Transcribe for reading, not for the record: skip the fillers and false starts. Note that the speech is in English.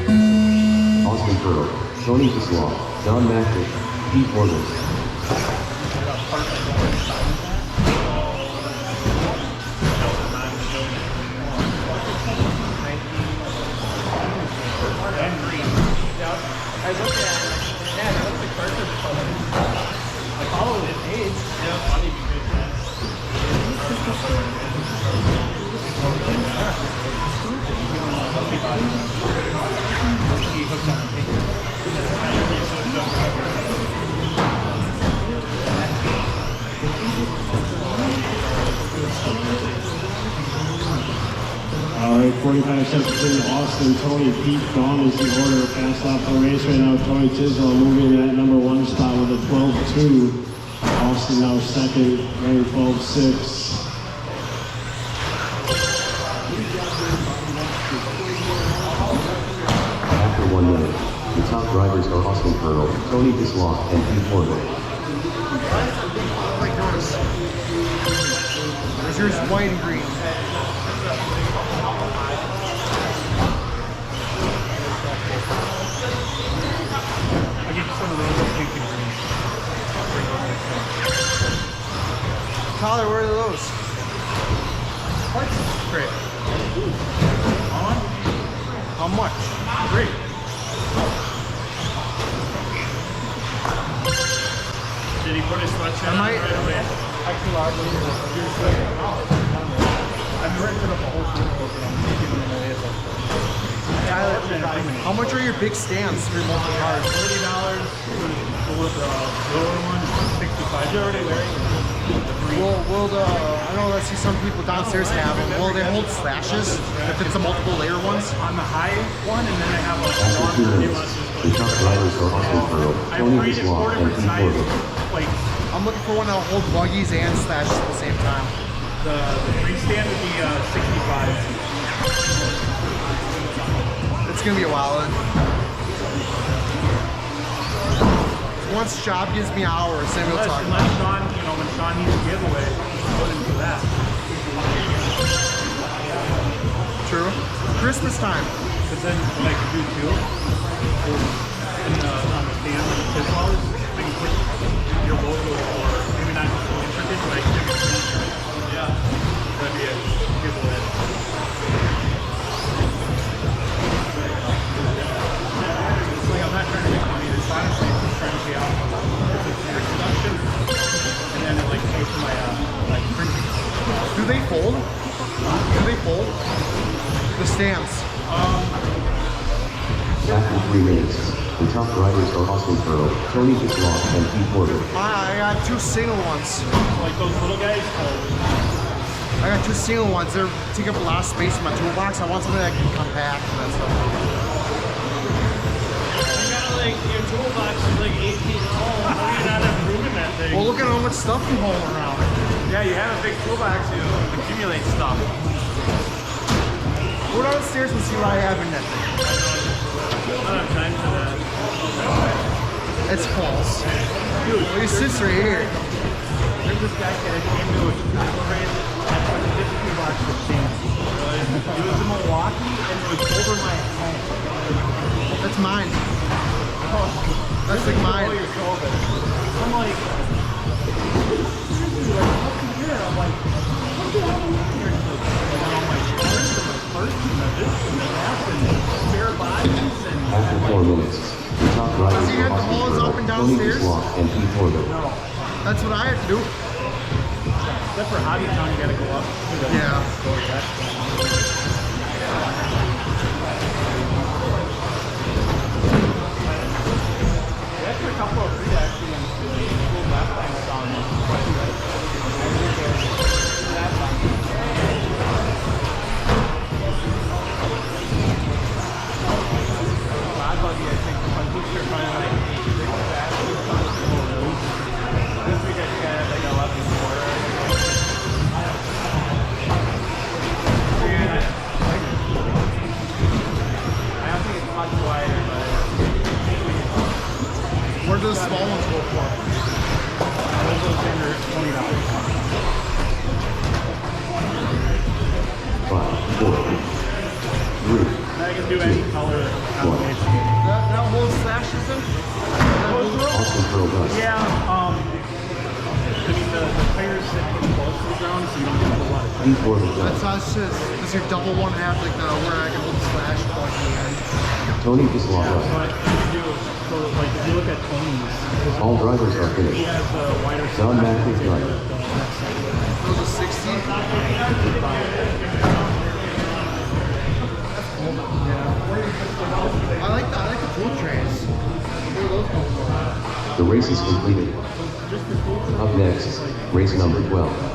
Austin Pearl, Tony Gislaw, John Mackey, Pete Morgan. I looked at it, yeah, that looks like Carter's color. I followed his page. Yeah, funny All right, 45 seconds in. Austin, Tony, Pete, Dawn is the order. Fast off the race right now. Tony Tisdale moving in that number 1 spot with a 12-2. Austin now second, running 12-6. After 1 minute, the top drivers are Austin Pearl, Tony Gislaw, and Pete Morgan. There's yours white and green. I'll get you some of those pink and green. Tyler, where are those? Great. How much? Great. Did he put his sweatshirt on right away? Extra large. I've been renting up a whole food court, but I'm giving them away. Tyler, how much are your big stands for your multiple cars? $40 with the lower one, $65. You already wearing Will the, I know I see some people downstairs have them. Will they hold slashes if it's the multiple layer ones? on the high one, and then I have a After 2 longer minutes, the top drivers are Austin Pearl, I Tony breed it Gislaw, 4 and different Pete sizes. Morgan. Like I'm looking for one that'll hold buggies and slashes at the same time. the freestand would be 65. It's gonna be a while then. Once job gives me hours, then we'll talk. Unless Sean, you know, when Sean needs a giveaway, put him for that. True. Christmas time. Because then what I could do too is on the stand, as well as I can put your logo or maybe not so intricate, but I can give it to you. Yeah. That'd be a giveaway. It's like I'm not trying to make money. It's honestly just trying to pay off the production and then it like pay for my like printing. Do they fold? Do they fold? The stands. After 3 minutes, the top drivers are Austin Pearl, Tony Gislaw, and Pete Morgan. I got 2 single ones. Like those little guys. I got 2 single ones. They're taking up a lot of space in my toolbox. I want something that can compact and that stuff. You got like your toolbox is like 8 feet tall. How are you not improving that thing? Well, look at how much stuff you haul around. Yeah, you have a big toolbox. You accumulate stuff. Go downstairs and see what I have in that thing. I don't have time for that. It's false. Dude, It sits right here. there's this guy that came to a tackle race. I put this toolbox for stands. It was in Milwaukee and it was over my head. That's mine. That's like mine. I'm like, how come here? I'm like, what the hell are you here? And then all my shirts and my purse and this and that and spare bodies and After 4 minutes, the top drivers Does he are have the Austin hose Pearl, up and Tony downstairs? Gislaw, and Pete Morgan. That's what I have to do. except for Hobby Town, you gotta go up to the Yeah. store yet. That's a couple of free actually in school last time I saw them. Bad Buggy, I think, on Booster Prime, like 8 fast. This week I think I had like 11 more. I don't think it's much wider, but Where do the small ones go for? those are under $20. 5, 4, 3, can do any color combination. That whole slash is in? Austin Pearl does. Yeah, I mean, the tires sit pretty close to the ground, so you don't get a whole lot of time. D4 the That's does. us. Does your double one have like the where I can hold the slash plug in the end? Tony Dislot does. But if you do, so like if you look at Tony's, All drivers are he finished. has a wider John Mack is tire driving. than that side. Those are 60. I like the full trays. Where are those going for? The race is completed. Up next, race number 12.